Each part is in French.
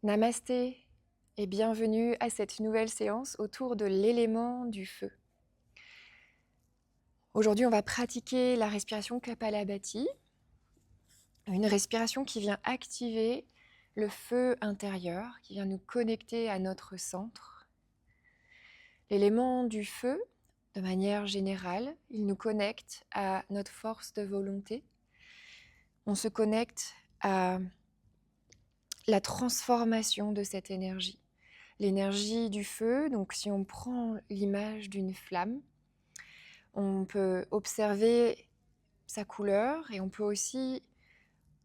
Namasté et bienvenue à cette nouvelle séance autour de l'élément du feu. Aujourd'hui, on va pratiquer la respiration Kapalabhati, une respiration qui vient activer le feu intérieur, qui vient nous connecter à notre centre. L'élément du feu, de manière générale, il nous connecte à notre force de volonté. On se connecte à la transformation de cette énergie. L'énergie du feu, donc si on prend l'image d'une flamme, on peut observer sa couleur et on peut aussi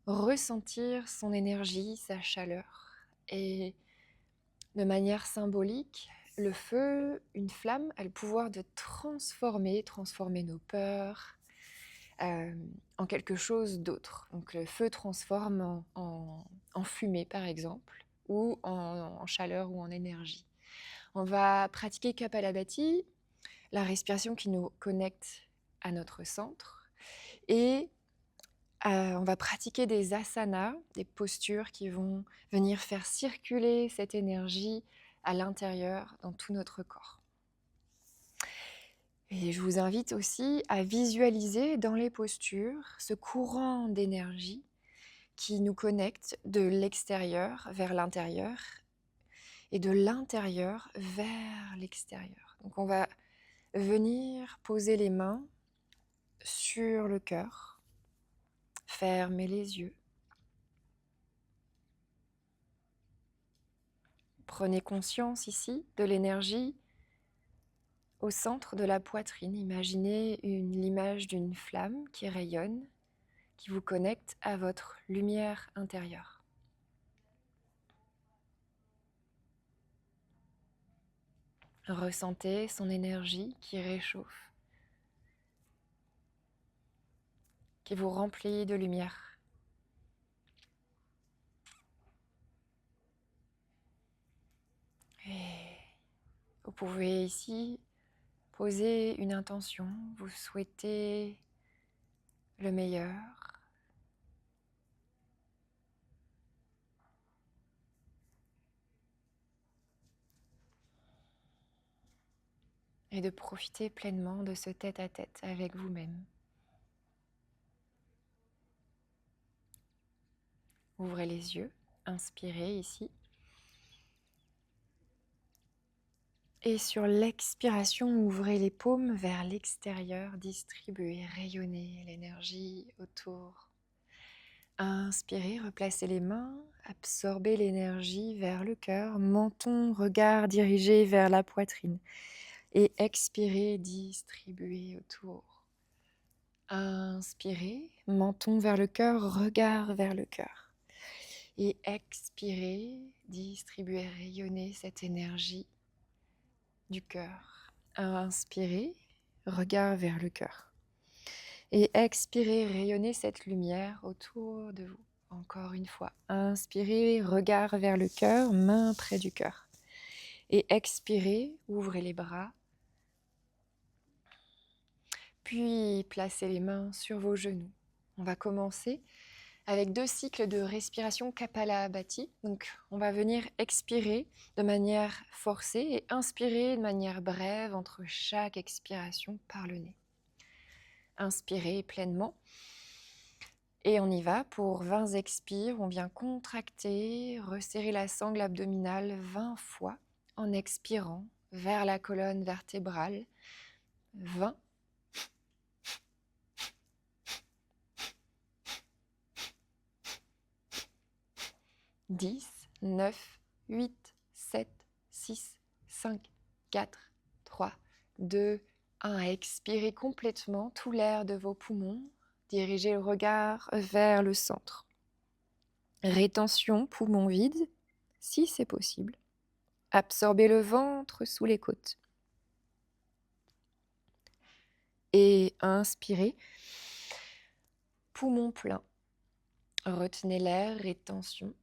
ressentir son énergie, sa chaleur. Et de manière symbolique, le feu, une flamme, a le pouvoir de transformer nos peurs en quelque chose d'autre. Donc le feu transforme en fumée, par exemple, ou en chaleur ou en énergie. On va pratiquer Kapalabhati, la respiration qui nous connecte à notre centre. Et on va pratiquer des asanas, des postures qui vont venir faire circuler cette énergie à l'intérieur, dans tout notre corps. Et je vous invite aussi à visualiser dans les postures ce courant d'énergie qui nous connecte de l'extérieur vers l'intérieur et de l'intérieur vers l'extérieur. Donc on va venir poser les mains sur le cœur, fermer les yeux. Prenez conscience ici de l'énergie au centre de la poitrine. Imaginez l'image d'une flamme qui rayonne, qui vous connecte à votre lumière intérieure. Ressentez son énergie qui réchauffe, qui vous remplit de lumière. Et vous pouvez ici poser une intention. Vous souhaitez le meilleur. Et de profiter pleinement de ce tête-à-tête avec vous-même. Ouvrez les yeux, inspirez ici. Et sur l'expiration, ouvrez les paumes vers l'extérieur, distribuez, rayonnez l'énergie autour. Inspirez, replacez les mains, absorbez l'énergie vers le cœur, menton, regard dirigé vers la poitrine. Et expirez, distribuez autour. Inspirez, menton vers le cœur, regard vers le cœur. Et expirez, distribuez, rayonnez cette énergie du cœur. Inspirez, regard vers le cœur. Et expirez, rayonnez cette lumière autour de vous. Encore une fois. Inspirez, regard vers le cœur, main près du cœur. Et expirez, ouvrez les bras. Puis placez les mains sur vos genoux. On va commencer avec 2 cycles de respiration Kapalabhati. Donc, on va venir expirer de manière forcée et inspirer de manière brève entre chaque expiration par le nez. Inspirez pleinement. Et on y va pour 20 expires. On vient contracter, resserrer la sangle abdominale 20 fois en expirant vers la colonne vertébrale. 20. 10, 9, 8, 7, 6, 5, 4, 3, 2, 1. Expirez complètement tout l'air de vos poumons. Dirigez le regard vers le centre. Rétention, poumons vides, si c'est possible. Absorbez le ventre sous les côtes. Et inspirez. Poumons pleins. Retenez l'air, rétention.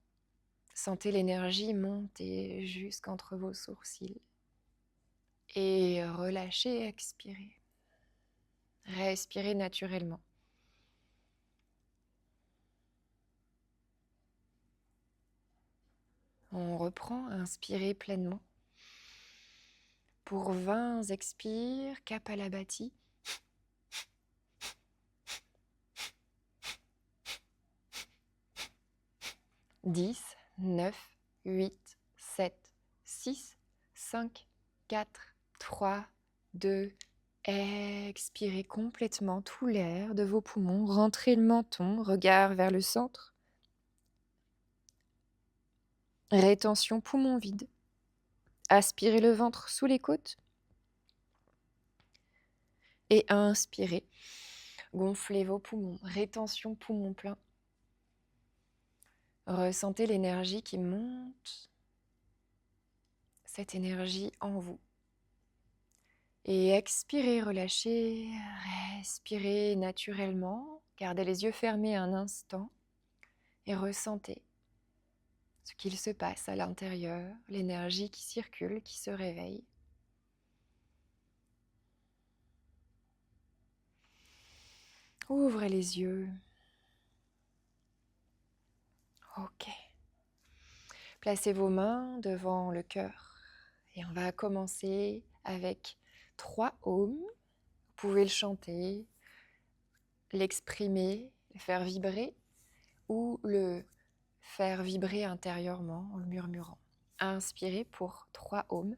Sentez l'énergie monter jusqu'entre vos sourcils. Et relâchez, expirez. Respirez naturellement. On reprend, inspirez pleinement. Pour 20, expire, Kapalabhati. 10, 9, 8, 7, 6, 5, 4, 3, 2, expirez complètement tout l'air de vos poumons, rentrez le menton, regard vers le centre. Rétention poumon vide. Aspirez le ventre sous les côtes. Et inspirez. Gonflez vos poumons. Rétention poumon plein. Ressentez l'énergie qui monte. Cette énergie en vous. Et expirez, relâchez. Respirez naturellement. Gardez les yeux fermés un instant. Et ressentez ce qu'il se passe à l'intérieur, l'énergie qui circule, qui se réveille. Ouvrez les yeux. Ok. Placez vos mains devant le cœur. Et on va commencer avec 3 ohms. Vous pouvez le chanter, l'exprimer, le faire vibrer ou le faire vibrer intérieurement en le murmurant. Inspirez pour 3 ohms.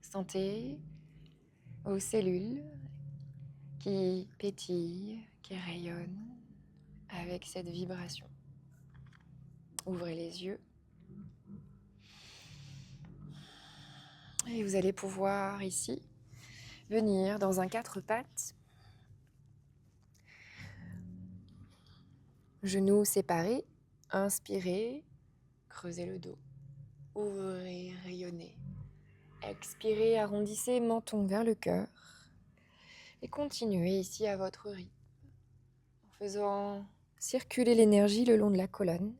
Sentez vos cellules qui pétillent, qui rayonnent avec cette vibration. Ouvrez les yeux. Et vous allez pouvoir ici venir dans un 4 pattes. Genoux séparés. Inspirez, creusez le dos. Ouvrez, rayonnez. Expirez, arrondissez menton vers le cœur. Et continuez ici à votre rythme, en faisant circuler l'énergie le long de la colonne.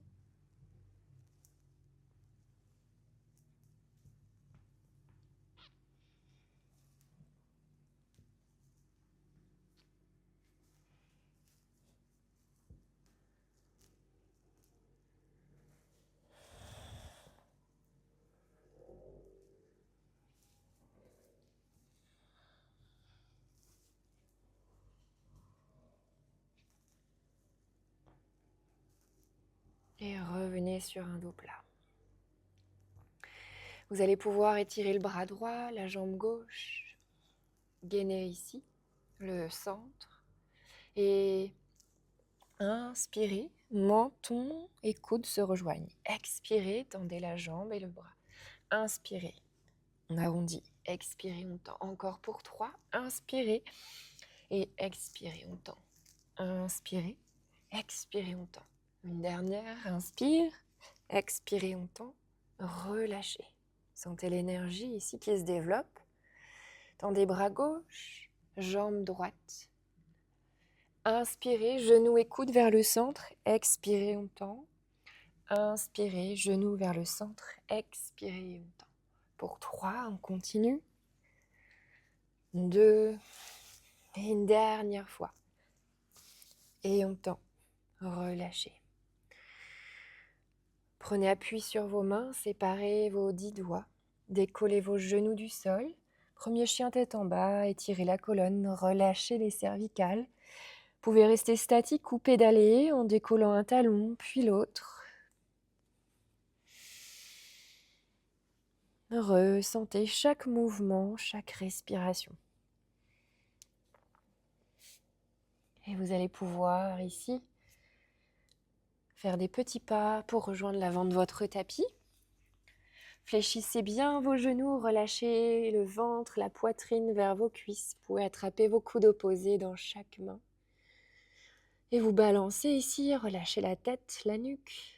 Et revenez sur un dos plat. Vous allez pouvoir étirer le bras droit, la jambe gauche, gainer ici, le centre. Et inspirez, menton et coude se rejoignent. Expirez, tendez la jambe et le bras. Inspirez, on arrondit. Expirez, on tend. Encore pour 3. Inspirez et expirez, on tend. Inspirez, expirez, on tend. Une dernière, inspire, expirez, on tend, relâchez. Sentez l'énergie ici qui se développe. Tendez bras gauche, jambe droite. Inspirez, genoux et coudes vers le centre. Expirez, on tend. Inspirez, genoux vers le centre. Expirez, on tend. Pour 3, on continue. 2, et une dernière fois. Et on tend. Relâchez. Prenez appui sur vos mains, séparez vos 10 doigts, décollez vos genoux du sol. Premier chien tête en bas, étirez la colonne, relâchez les cervicales. Vous pouvez rester statique ou pédaler en décollant un talon, puis l'autre. Ressentez chaque mouvement, chaque respiration. Et vous allez pouvoir ici faire des petits pas pour rejoindre l'avant de votre tapis. Fléchissez bien vos genoux, relâchez le ventre, la poitrine vers vos cuisses. Vous pouvez attraper vos coudes opposés dans chaque main. Et vous balancez ici, relâchez la tête, la nuque.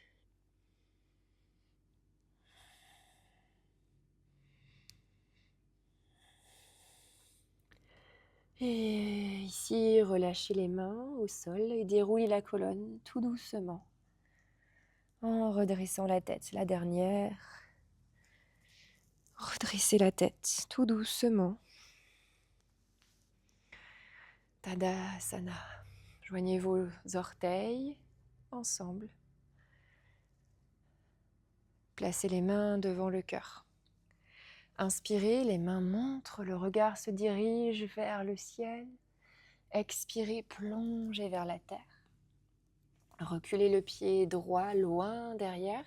Et ici, relâchez les mains au sol et déroulez la colonne tout doucement. En redressant la tête, la dernière. Redressez la tête tout doucement. Tadasana. Joignez vos orteils ensemble. Placez les mains devant le cœur. Inspirez, les mains montrent, le regard se dirige vers le ciel. Expirez, plongez vers la terre. Reculez le pied droit loin derrière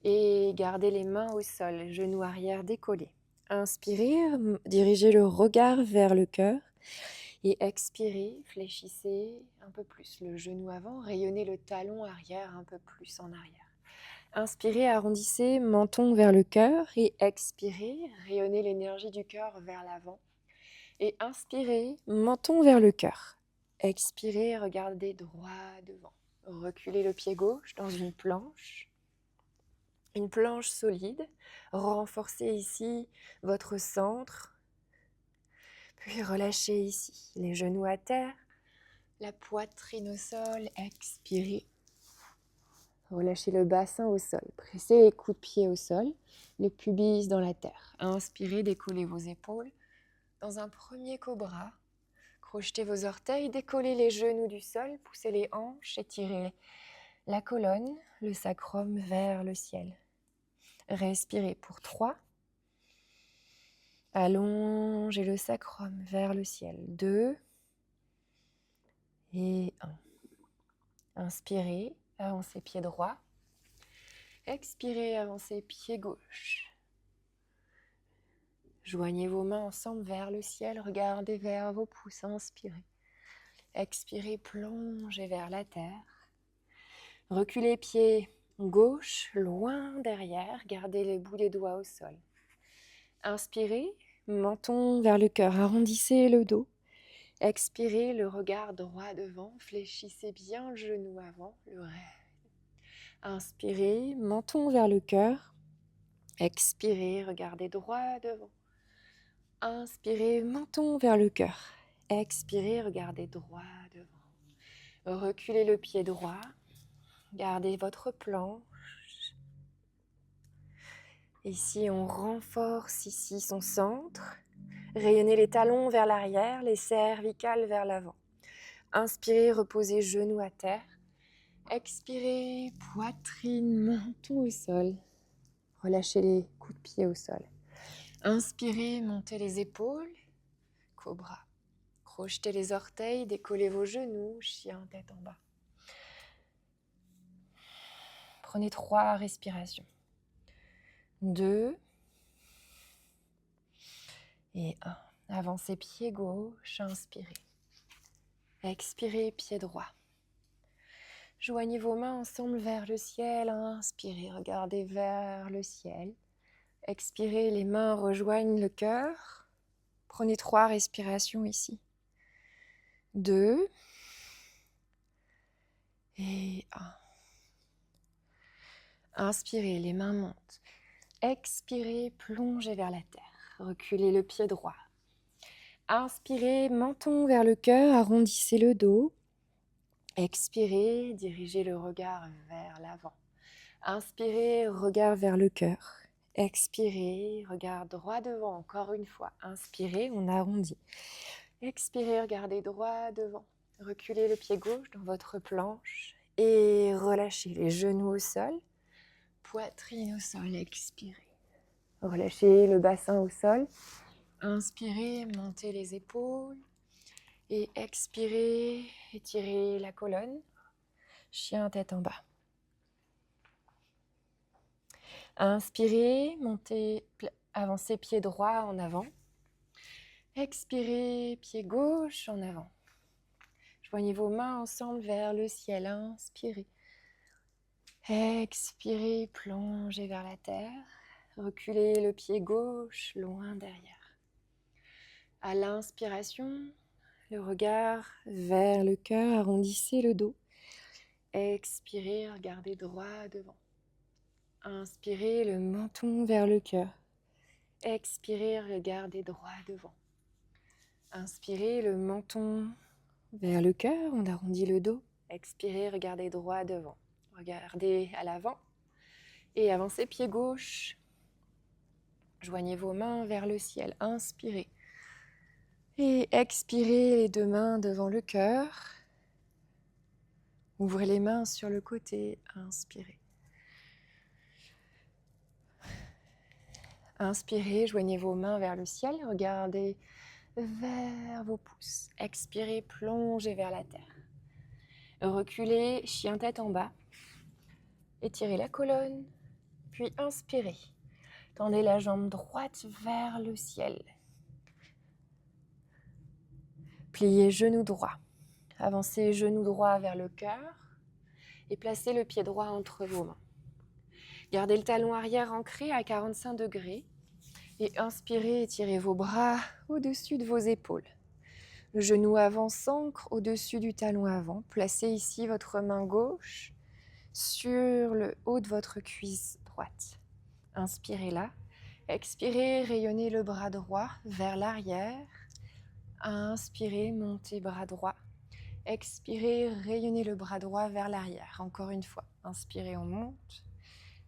et gardez les mains au sol, genoux arrière décollés. Inspirez, dirigez le regard vers le cœur et expirez, fléchissez un peu plus le genou avant, rayonnez le talon arrière un peu plus en arrière. Inspirez, arrondissez, menton vers le cœur et expirez, rayonnez l'énergie du cœur vers l'avant. Et inspirez, menton vers le cœur. Expirez, regardez droit devant. Reculez le pied gauche dans une planche solide. Renforcez ici votre centre. Puis relâchez ici les genoux à terre, la poitrine au sol. Expirez. Relâchez le bassin au sol. Pressez les coups de pied au sol, le pubis dans la terre. Inspirez, décollez vos épaules. Dans un premier cobra, crochetez vos orteils, décollez les genoux du sol, poussez les hanches, étirez la colonne, le sacrum vers le ciel. Respirez pour 3. Allongez le sacrum vers le ciel. 2 et 1. Inspirez, avancez pied droit. Expirez, avancez pied gauche. Joignez vos mains ensemble vers le ciel, regardez vers vos pouces, inspirez. Expirez, plongez vers la terre. Reculez pied gauche, loin derrière, gardez les bouts des doigts au sol. Inspirez, menton vers le cœur, arrondissez le dos. Expirez, le regard droit devant, fléchissez bien le genou avant, le rêve. Inspirez, menton vers le cœur. Expirez, regardez droit devant. Inspirez, menton vers le cœur. Expirez, regardez droit devant. Reculez le pied droit. Gardez votre planche. Ici, on renforce ici son centre. Rayonnez les talons vers l'arrière, les cervicales vers l'avant. Inspirez, reposez genoux à terre. Expirez, poitrine, menton au sol. Relâchez les coups de pied au sol. Inspirez, montez les épaules. Cobra. Crochetez les orteils, décollez vos genoux, chien tête en bas. Prenez 3 respirations. 2 et 1. Avancez pied gauche, inspirez. Expirez, pied droit. Joignez vos mains ensemble vers le ciel, inspirez, regardez vers le ciel. Expirez, les mains rejoignent le cœur. Prenez 3 respirations ici. 2 et 1. Inspirez, les mains montent. Expirez, plongez vers la terre. Reculez le pied droit. Inspirez, menton vers le cœur, arrondissez le dos. Expirez, dirigez le regard vers l'avant. Inspirez, regard vers le cœur. Expirez, regard droit devant, encore une fois. Inspirez, on arrondit. Expirez, regardez droit devant. Reculez le pied gauche dans votre planche et relâchez les genoux au sol. Poitrine au sol, expirez. Relâchez le bassin au sol. Inspirez, montez les épaules. Et expirez, étirez la colonne. Chien tête en bas. Inspirez, montez, avancez pied droit en avant. Expirez, pied gauche en avant. Joignez vos mains ensemble vers le ciel. Inspirez. Expirez, plongez vers la terre. Reculez le pied gauche loin derrière. À l'inspiration, le regard vers le cœur, arrondissez le dos. Expirez, regardez droit devant. Inspirez le menton vers le cœur. Expirez, regardez droit devant. Inspirez le menton vers le cœur, on arrondit le dos. Expirez, regardez droit devant. Regardez à l'avant et avancez pied gauche. Joignez vos mains vers le ciel. Inspirez. Et expirez les deux mains devant le cœur. Ouvrez les mains sur le côté. Inspirez. Inspirez, joignez vos mains vers le ciel. Regardez vers vos pouces. Expirez, plongez vers la terre. Reculez, chien tête en bas. Étirez la colonne. Puis inspirez. Tendez la jambe droite vers le ciel. Pliez genou droit. Avancez genou droit vers le cœur et placez le pied droit entre vos mains. Gardez le talon arrière ancré à 45 degrés et inspirez, étirez vos bras au-dessus de vos épaules. Le genou avant s'ancre au-dessus du talon avant. Placez ici votre main gauche sur le haut de votre cuisse droite. Inspirez là. Expirez, rayonnez le bras droit vers l'arrière. Inspirez, montez bras droit. Expirez, rayonnez le bras droit vers l'arrière. Encore une fois. Inspirez, on monte.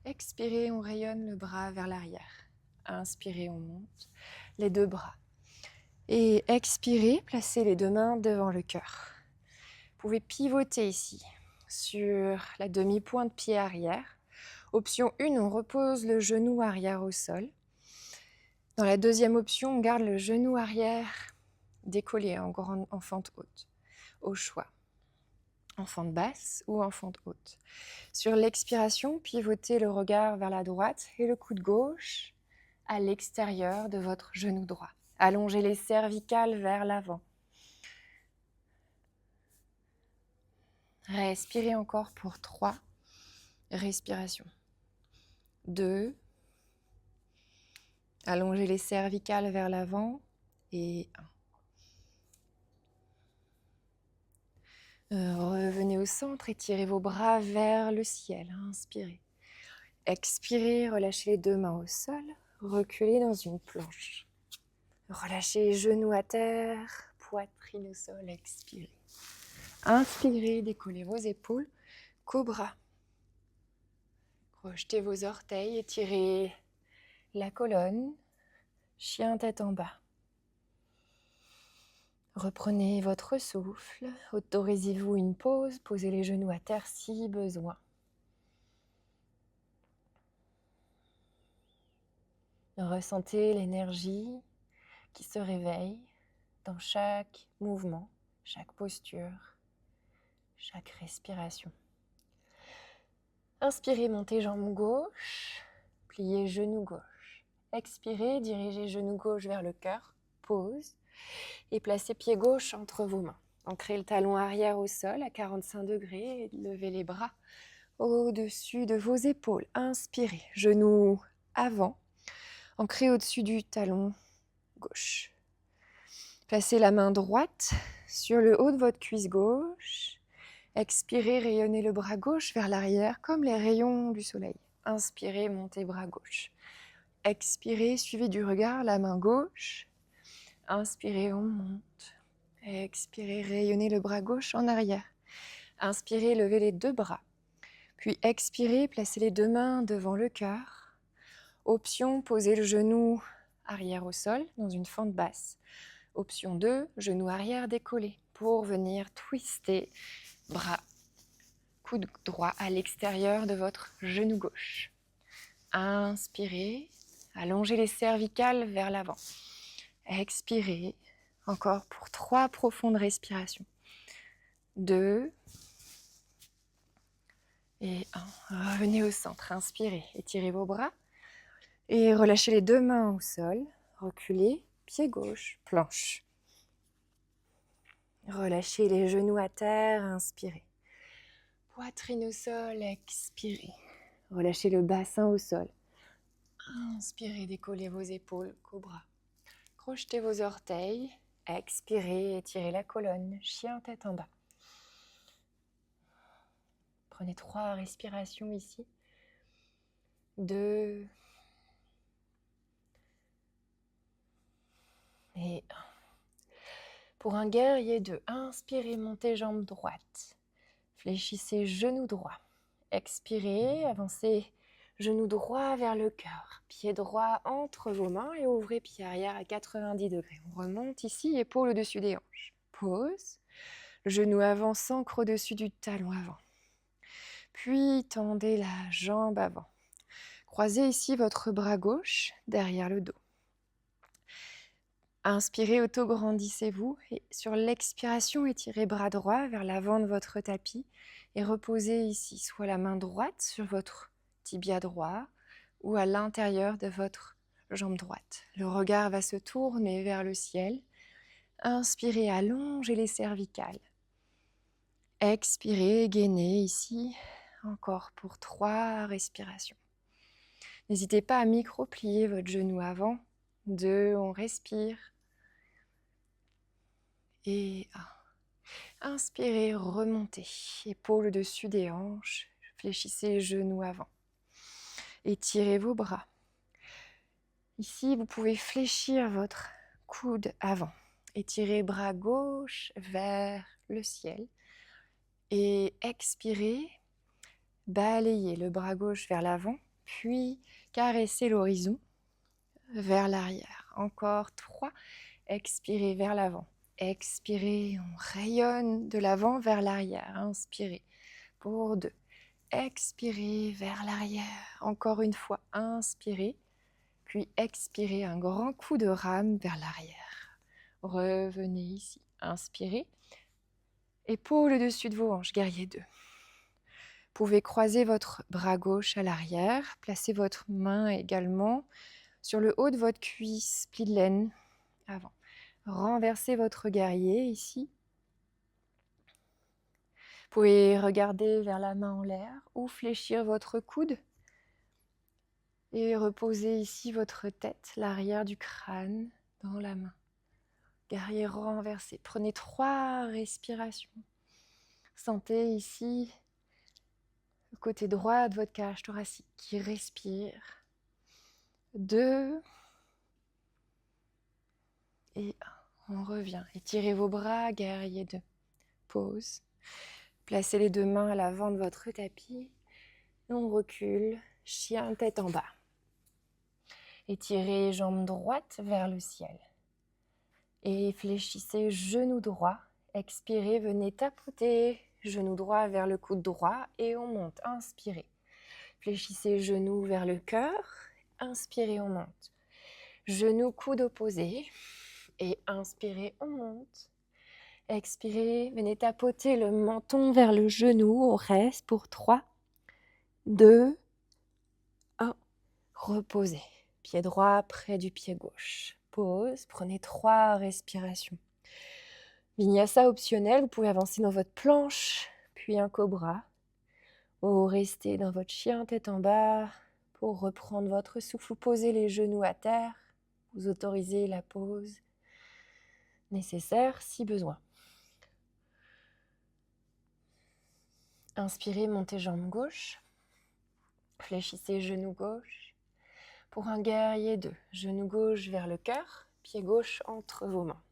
Expirez, on rayonne le bras vers l'arrière. Inspirez, on monte les deux bras. Et expirez, placez les deux mains devant le cœur. Vous pouvez pivoter ici sur la demi-pointe pied arrière. Option 1, on repose le genou arrière au sol. Dans la deuxième option, on garde le genou arrière décollé en fente haute, au choix. En fente basse ou en fente haute. Sur l'expiration, pivotez le regard vers la droite et le coude gauche à l'extérieur de votre genou droit. Allongez les cervicales vers l'avant. Respirez encore pour 3 respirations. 2. Allongez les cervicales vers l'avant et 1. Revenez au centre, étirez vos bras vers le ciel. Inspirez. Expirez, relâchez les deux mains au sol. Reculez dans une planche. Relâchez les genoux à terre, poitrine au sol. Expirez. Inspirez, décollez vos épaules. Cobra. Projetez vos orteils, étirez la colonne. Chien tête en bas. Reprenez votre souffle. Autorisez-vous une pause. Posez les genoux à terre si besoin. Ressentez l'énergie qui se réveille dans chaque mouvement, chaque posture, chaque respiration. Inspirez, montez jambe gauche, pliez genou gauche. Expirez, dirigez genou gauche vers le cœur, pause, et placez pied gauche entre vos mains. Ancrez le talon arrière au sol à 45 degrés et levez les bras au-dessus de vos épaules. Inspirez, genou avant, ancré au-dessus du talon gauche. Placez la main droite sur le haut de votre cuisse gauche. Expirez, rayonnez le bras gauche vers l'arrière comme les rayons du soleil. Inspirez, montez bras gauche. Expirez, suivez du regard la main gauche. Inspirez, on monte. Expirez, rayonnez le bras gauche en arrière. Inspirez, levez les deux bras. Puis expirez, placez les deux mains devant le cœur. Option, posez le genou arrière au sol dans une fente basse. Option 2, genou arrière décollé pour venir twister, bras, coude droit à l'extérieur de votre genou gauche. Inspirez, allongez les cervicales vers l'avant. Expirez, encore pour 3 profondes respirations. 2 et 1. Revenez au centre, inspirez, étirez vos bras et relâchez les deux mains au sol. Reculez, pied gauche, planche. Relâchez les genoux à terre, inspirez. Poitrine au sol, expirez. Relâchez le bassin au sol. Inspirez, décollez vos épaules, cobra. Crochetez vos orteils, Expirez, étirez la colonne, chien tête en bas. Prenez 3 respirations ici. 2 et 1. Pour un guerrier 2, inspirez, montez jambe droite. Fléchissez genou droit. Expirez, avancez genou droit vers le cœur. Pied droit entre vos mains et ouvrez pied arrière à 90 degrés. On remonte ici, épaule au-dessus des hanches. Pause. Genou avant s'ancre au-dessus du talon avant. Puis tendez la jambe avant. Croisez ici votre bras gauche derrière le dos. Inspirez, auto-grandissez-vous et sur l'expiration, étirez bras droit vers l'avant de votre tapis et reposez ici, soit la main droite sur votre tibia droit ou à l'intérieur de votre jambe droite. Le regard va se tourner vers le ciel. Inspirez, allongez les cervicales. Expirez, gainez ici, encore pour 3 respirations. N'hésitez pas à micro-plier votre genou avant. 2, on respire. Et 1. Inspirez, remontez. Épaule au-dessus des hanches. Fléchissez genoux avant. Étirez vos bras. Ici, vous pouvez fléchir votre coude avant. Étirez bras gauche vers le ciel. Et expirez, balayez le bras gauche vers l'avant. Puis caressez l'horizon vers l'arrière. Encore 3. Expirez vers l'avant. Expirez, on rayonne de l'avant vers l'arrière. Inspirez pour 2. Expirez vers l'arrière. Encore une fois, inspirez. Puis expirez, un grand coup de rame vers l'arrière. Revenez ici. Inspirez. Épaule au-dessus de vos hanches, guerrier 2. Vous pouvez croiser votre bras gauche à l'arrière. Placez votre main également sur le haut de votre cuisse, pli de laine avant. Renversez votre guerrier ici. Vous pouvez regarder vers la main en l'air ou fléchir votre coude et reposer ici votre tête, l'arrière du crâne dans la main. Guerrier renversé. Prenez 3 respirations. Sentez ici le côté droit de votre cage thoracique qui respire. 2 et 1. On revient. Étirez vos bras, guerrier 2. Pause. Placez les 2 mains à l'avant de votre tapis. On recule, chien tête en bas. Étirez jambe droite vers le ciel. Et fléchissez genou droit. Expirez, venez tapoter genou droit vers le coude droit et on monte. Inspirez. Fléchissez genou vers le cœur. Inspirez, on monte. Genou, coude opposé. Et inspirez, on monte. Expirez, venez tapoter le menton vers le genou. On reste pour 3, 2, 1. Reposez. Pied droit près du pied gauche. Pause. Prenez 3 respirations. Vinyasa optionnel, vous pouvez avancer dans votre planche, puis un cobra. Ou rester dans votre chien tête en bas pour reprendre votre souffle. Vous posez les genoux à terre. Vous autorisez la pause nécessaire si besoin. Inspirez, montez jambe gauche. Fléchissez genou gauche. Pour un guerrier 2, genou gauche vers le cœur, pied gauche entre vos mains.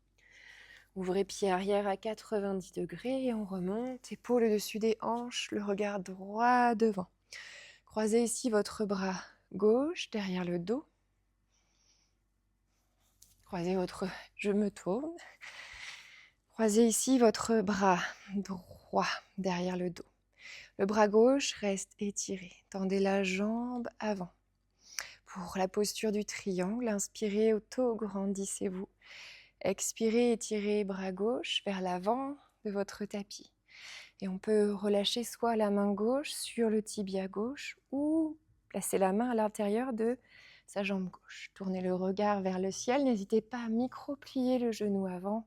Ouvrez pied arrière à 90 degrés et on remonte, épaule au-dessus des hanches, le regard droit devant. Croisez ici votre bras gauche derrière le dos. Croisez votre... Je me tourne. Croisez ici votre bras droit derrière le dos. Le bras gauche reste étiré. Tendez la jambe avant. Pour la posture du triangle, inspirez, auto-grandissez-vous. Expirez, étirez bras gauche vers l'avant de votre tapis. Et on peut relâcher soit la main gauche sur le tibia gauche ou placer la main à l'intérieur de sa jambe gauche. Tournez le regard vers le ciel. N'hésitez pas à micro-plier le genou avant.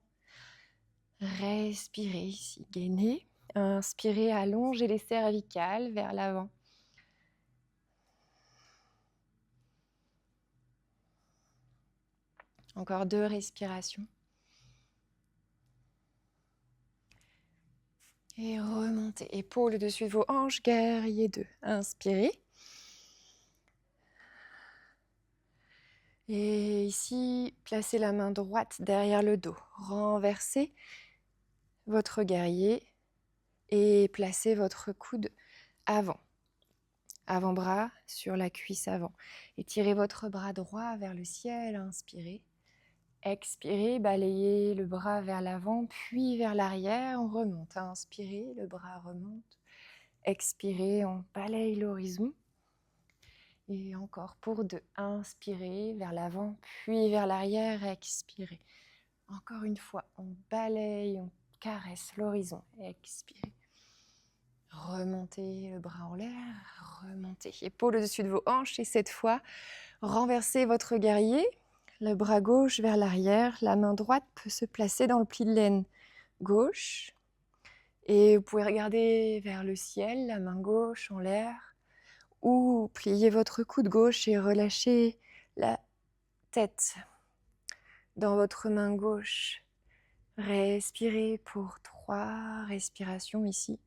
Respirez ici, gainez. Inspirez, allongez les cervicales vers l'avant. Encore 2 respirations. Et remontez. Épaules au-dessus de vos hanches, guerrier 2. Inspirez. Et ici, placez la main droite derrière le dos. Renversez votre guerrier et placez votre coude avant. Avant-bras sur la cuisse avant. Étirez votre bras droit vers le ciel. Inspirez. Expirez, balayez le bras vers l'avant, puis vers l'arrière. On remonte. Inspirez, le bras remonte. Expirez, on balaye l'horizon. Et encore pour 2. Inspirez vers l'avant, puis vers l'arrière. Expirez. Encore une fois, on balaye, on caresse l'horizon. Expirez. Remontez le bras en l'air. Remontez. Épaules au-dessus de vos hanches. Et cette fois, renversez votre guerrier. Le bras gauche vers l'arrière. La main droite peut se placer dans le pli de laine gauche. Et vous pouvez regarder vers le ciel, la main gauche en l'air. Ou pliez votre coude gauche et relâchez la tête dans votre main gauche. Respirez pour 3 respirations ici.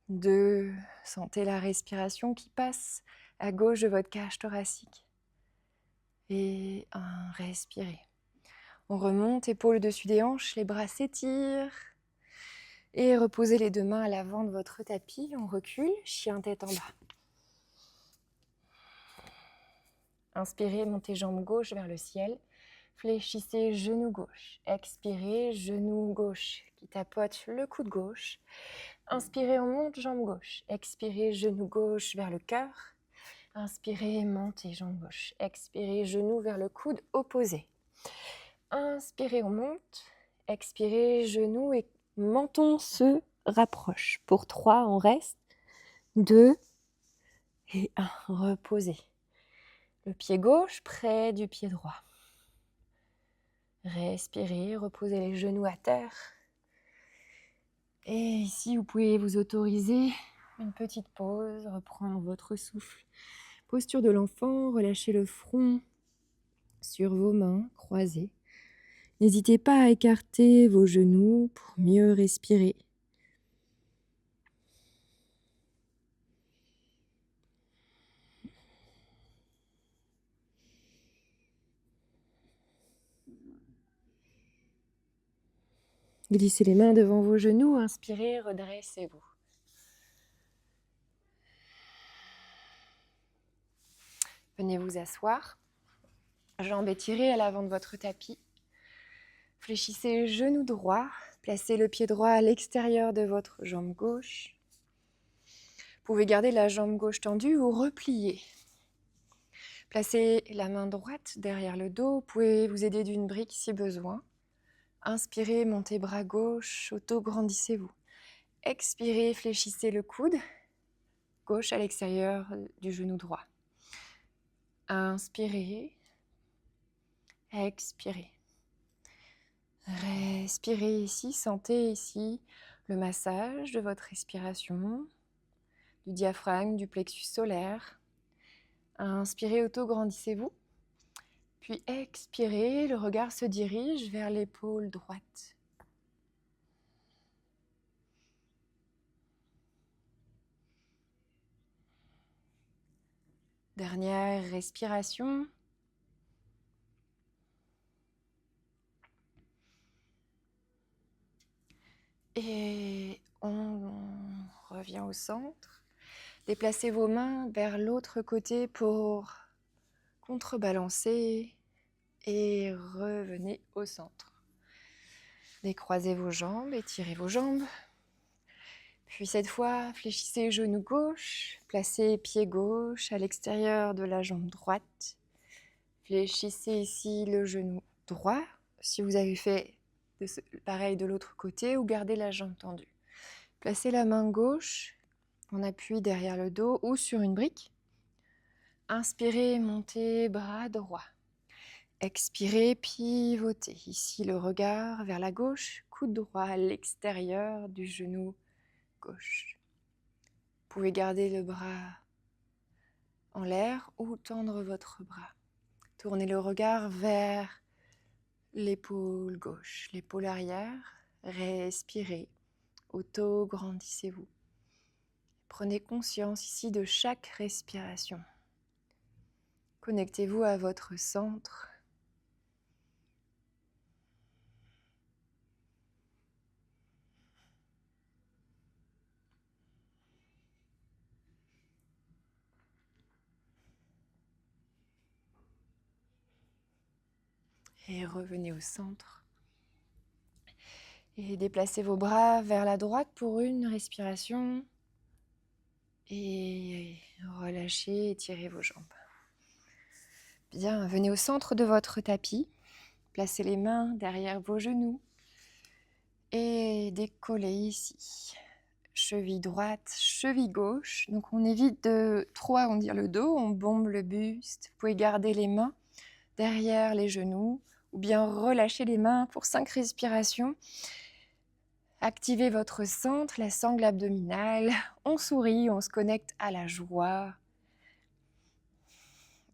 2, sentez la respiration qui passe à gauche de votre cage thoracique. Et 1, respirez. On remonte, épaules au-dessus des hanches, les bras s'étirent. Et reposez les 2 mains à l'avant de votre tapis. On recule, chien tête en bas. Inspirez, montez jambe gauche vers le ciel. Fléchissez genou gauche. Expirez, genou gauche qui tapote le coude gauche. Inspirez, on monte jambe gauche. Expirez, genou gauche vers le cœur. Inspirez, montez jambe gauche. Expirez, genou vers le coude opposé. Inspirez, on monte. Expirez, genou et menton se rapproche. Pour 3, on reste. 2 et 1. Reposez. Le pied gauche près du pied droit. Respirez, reposez les genoux à terre. Et ici, vous pouvez vous autoriser une petite pause, reprendre votre souffle. Posture de l'enfant, relâchez le front sur vos mains croisées. N'hésitez pas à écarter vos genoux pour mieux respirer. Glissez les mains devant vos genoux, inspirez, redressez-vous. Venez vous asseoir, jambes étirées à l'avant de votre tapis. Fléchissez genou droit, placez le pied droit à l'extérieur de votre jambe gauche. Vous pouvez garder la jambe gauche tendue ou replier. Placez la main droite derrière le dos, vous pouvez vous aider d'une brique si besoin. Inspirez, montez bras gauche, auto-grandissez-vous. Expirez, fléchissez le coude, gauche à l'extérieur du genou droit. Inspirez, expirez. Respirez ici, sentez ici le massage de votre respiration, du diaphragme, du plexus solaire. Inspirez, auto-grandissez-vous. Puis expirez, le regard se dirige vers l'épaule droite. Dernière respiration. Et on revient au centre. Déplacez vos mains vers l'autre côté pour contrebalancer et revenez au centre. Décroisez vos jambes, étirez vos jambes. Puis cette fois, fléchissez genou gauche, placez pied gauche à l'extérieur de la jambe droite. Fléchissez ici le genou droit. Si vous avez fait pareil de l'autre côté, ou gardez la jambe tendue. Placez la main gauche en appui derrière le dos ou sur une brique. Inspirez, montez, bras droit. Expirez, pivotez. Ici, le regard vers la gauche, coude droit à l'extérieur du genou gauche. Vous pouvez garder le bras en l'air ou tendre votre bras. Tournez le regard vers l'épaule gauche, l'épaule arrière. Respirez. Auto-grandissez-vous. Prenez conscience ici de chaque respiration. Connectez-vous à votre centre. Et revenez au centre. Et déplacez vos bras vers la droite pour une respiration. Et relâchez, étirez vos jambes. Bien, venez au centre de votre tapis. Placez les mains derrière vos genoux. Et décollez ici. Cheville droite, cheville gauche. Donc on évite de trop arrondir le dos, on bombe le buste. Vous pouvez garder les mains derrière les genoux ou bien relâcher les mains pour 5 respirations. Activez votre centre, la sangle abdominale. On sourit, on se connecte à la joie,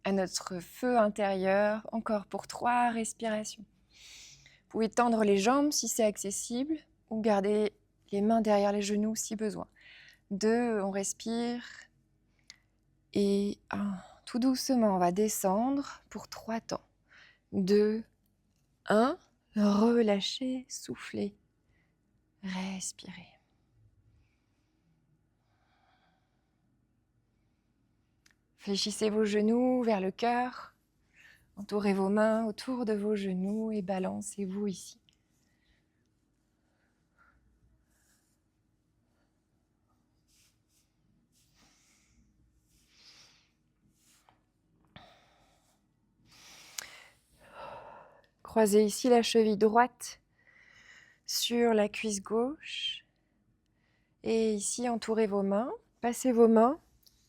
à notre feu intérieur. Encore pour 3 respirations. Vous pouvez tendre les jambes si c'est accessible ou garder les mains derrière les genoux si besoin. 2, on respire. Et 1, tout doucement, on va descendre pour 3 temps. 2, 1, relâchez, soufflez, respirez. Fléchissez vos genoux vers le cœur. Entourez vos mains autour de vos genoux et balancez-vous ici. Croisez ici la cheville droite sur la cuisse gauche. Et ici, entourez vos mains. Passez vos mains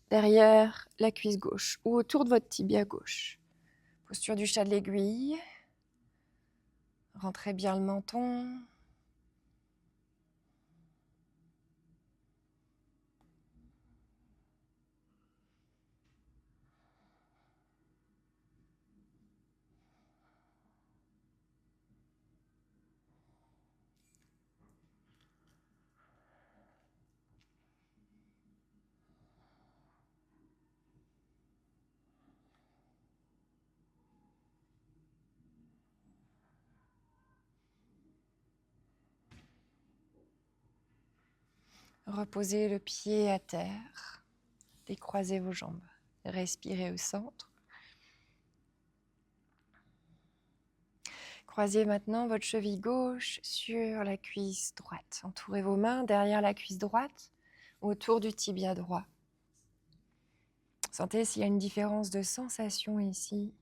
derrière la cuisse gauche ou autour de votre tibia gauche. Posture du chat de l'aiguille. Rentrez bien le menton. Reposez le pied à terre. Décroisez vos jambes. Respirez au centre. Croisez maintenant votre cheville gauche sur la cuisse droite. Entourez vos mains derrière la cuisse droite, autour du tibia droit. Sentez s'il y a une différence de sensation ici.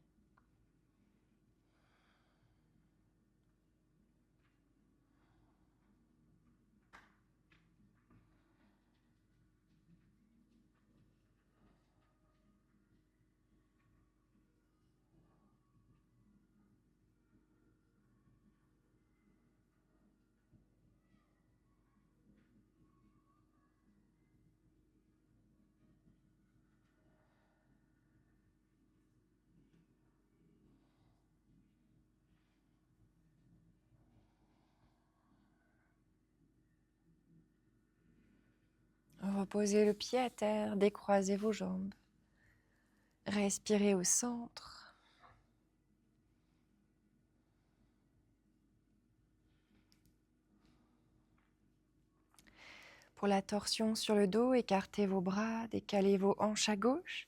Reposez le pied à terre, décroisez vos jambes. Respirez au centre. Pour la torsion sur le dos, écartez vos bras, décalez vos hanches à gauche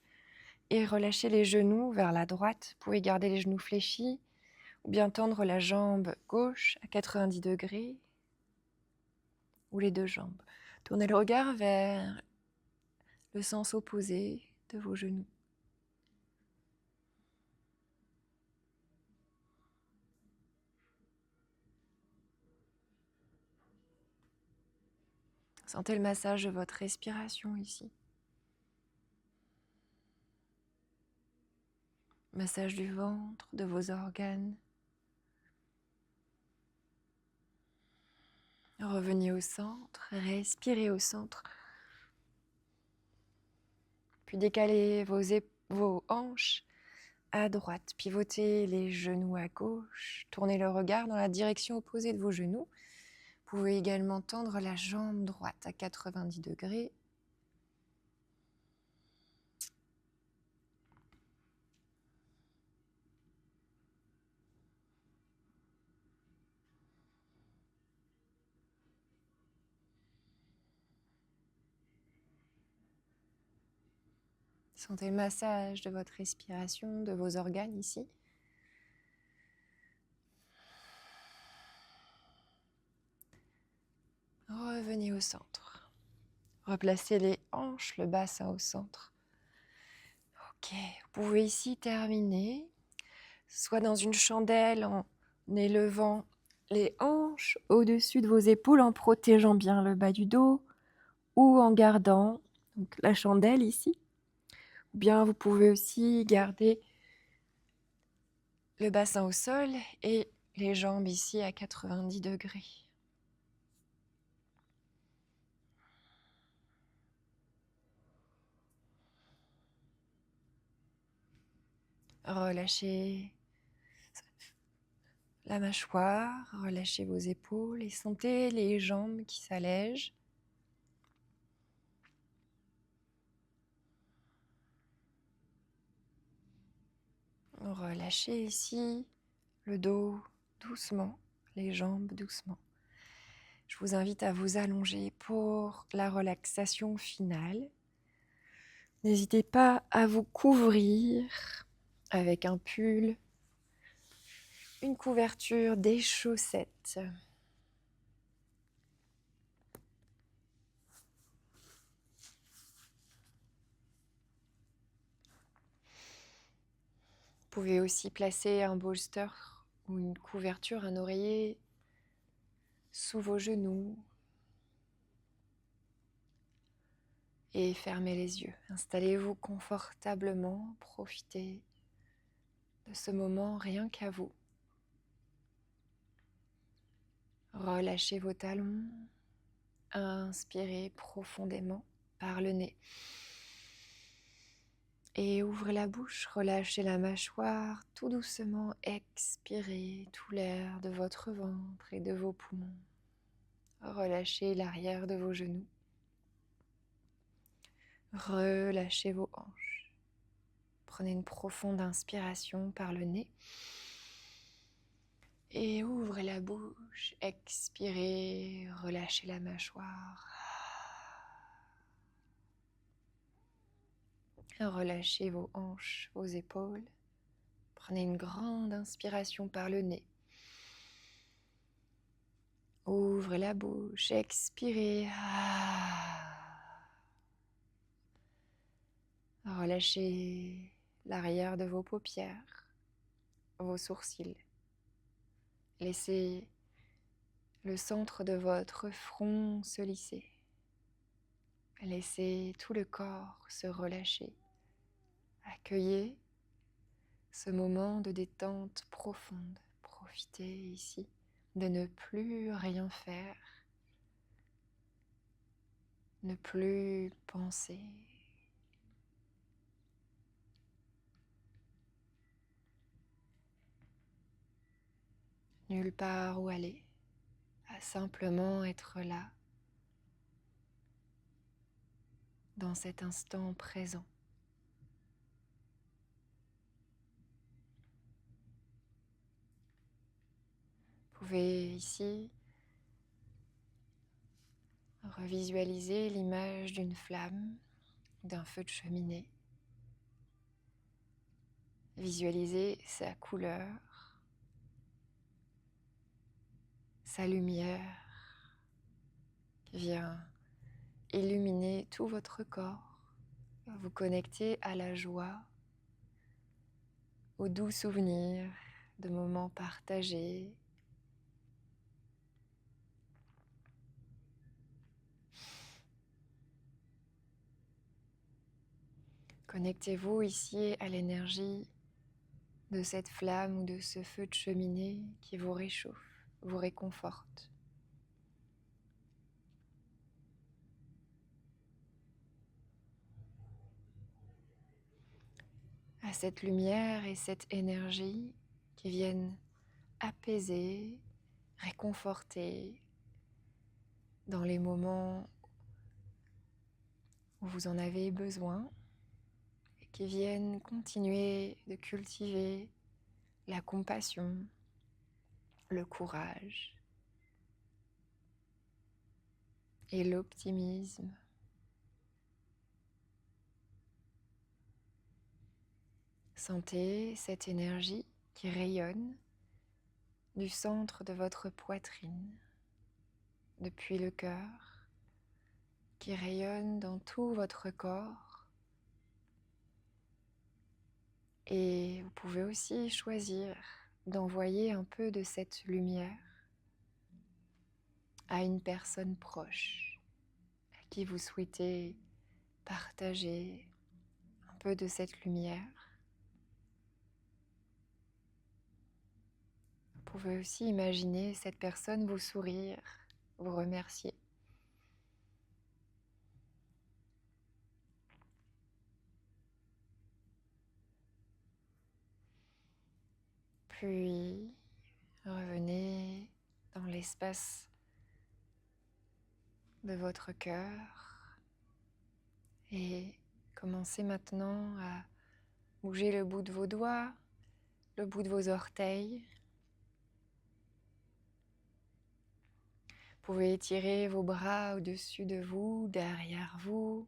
et relâchez les genoux vers la droite. Vous pouvez garder les genoux fléchis ou bien tendre la jambe gauche à 90 degrés ou les deux jambes. Tournez le regard vers le sens opposé de vos genoux. Sentez le massage de votre respiration ici. Massage du ventre, de vos organes. Revenez au centre, respirez au centre. Puis décalez vos hanches à droite, pivotez les genoux à gauche, tournez le regard dans la direction opposée de vos genoux. Vous pouvez également tendre la jambe droite à 90 degrés. Sentez le massage de votre respiration, de vos organes ici. Revenez au centre. Replacez les hanches, le bassin au centre. Ok, vous pouvez ici terminer, soit dans une chandelle en élevant les hanches au-dessus de vos épaules, en protégeant bien le bas du dos, ou en gardant donc, la chandelle ici. Ou bien vous pouvez aussi garder le bassin au sol et les jambes ici à 90 degrés. Relâchez la mâchoire, relâchez vos épaules et sentez les jambes qui s'allègent. Relâchez ici le dos doucement, les jambes doucement. Je vous invite à vous allonger pour la relaxation finale. N'hésitez pas à vous couvrir avec un pull, une couverture, des chaussettes. Vous pouvez aussi placer un bolster ou une couverture, un oreiller sous vos genoux et fermez les yeux. Installez-vous confortablement, profitez de ce moment rien qu'à vous. Relâchez vos talons, inspirez profondément par le nez. Et ouvrez la bouche, relâchez la mâchoire, tout doucement expirez tout l'air de votre ventre et de vos poumons. Relâchez l'arrière de vos genoux. Relâchez vos hanches. Prenez une profonde inspiration par le nez. Et ouvrez la bouche, expirez, relâchez la mâchoire. Relâchez vos hanches, vos épaules. Prenez une grande inspiration par le nez. Ouvrez la bouche, expirez. Relâchez l'arrière de vos paupières, vos sourcils. Laissez le centre de votre front se lisser. Laissez tout le corps se relâcher. Accueillez ce moment de détente profonde. Profitez ici de ne plus rien faire, ne plus penser. Nulle part où aller, à simplement être là, dans cet instant présent. Vous pouvez ici revisualiser l'image d'une flamme, d'un feu de cheminée. Visualiser sa couleur, sa lumière qui vient illuminer tout votre corps, vous connecter à la joie, aux doux souvenirs de moments partagés. Connectez-vous ici à l'énergie de cette flamme ou de ce feu de cheminée qui vous réchauffe, vous réconforte. À cette lumière et cette énergie qui viennent apaiser, réconforter, dans les moments où vous en avez besoin et qui viennent continuer de cultiver la compassion, le courage et l'optimisme. Sentez cette énergie qui rayonne du centre de votre poitrine, depuis le cœur, qui rayonne dans tout votre corps. Et vous pouvez aussi choisir d'envoyer un peu de cette lumière à une personne proche, à qui vous souhaitez partager un peu de cette lumière. Vous pouvez aussi imaginer cette personne vous sourire, vous remercier. Puis revenez dans l'espace de votre cœur et commencez maintenant à bouger le bout de vos doigts, le bout de vos orteils. Vous pouvez étirer vos bras au-dessus de vous, derrière vous.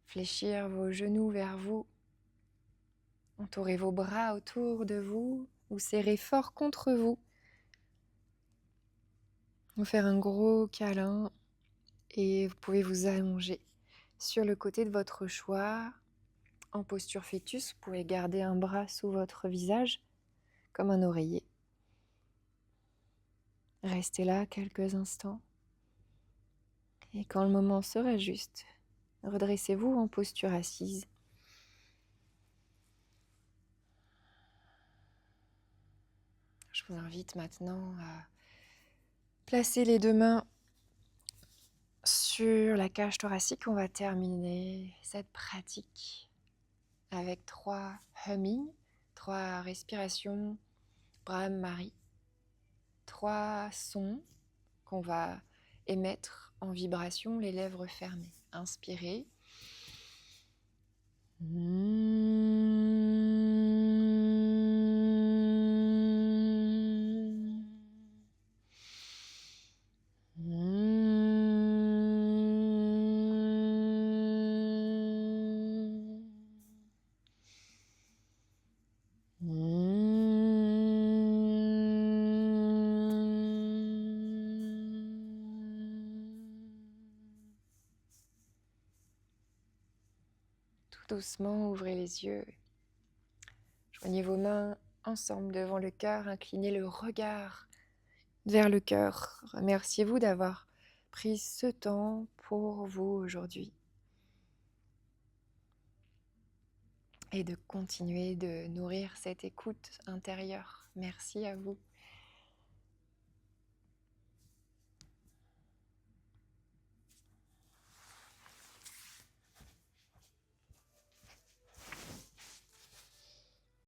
Fléchir vos genoux vers vous. Entourez vos bras autour de vous, vous serrez fort contre vous. Vous faire un gros câlin et vous pouvez vous allonger sur le côté de votre choix. En posture fœtus, vous pouvez garder un bras sous votre visage comme un oreiller. Restez là quelques instants. Et quand le moment sera juste, redressez-vous en posture assise. Je vous invite maintenant à placer les deux mains sur la cage thoracique. On va terminer cette pratique avec 3 humming, 3 respirations Brahmari, 3 sons qu'on va émettre en vibration, les lèvres fermées. Inspirez. Tout doucement, ouvrez les yeux. Joignez vos mains ensemble devant le cœur, inclinez le regard vers le cœur. Remerciez-vous d'avoir pris ce temps pour vous aujourd'hui et de continuer de nourrir cette écoute intérieure. Merci à vous.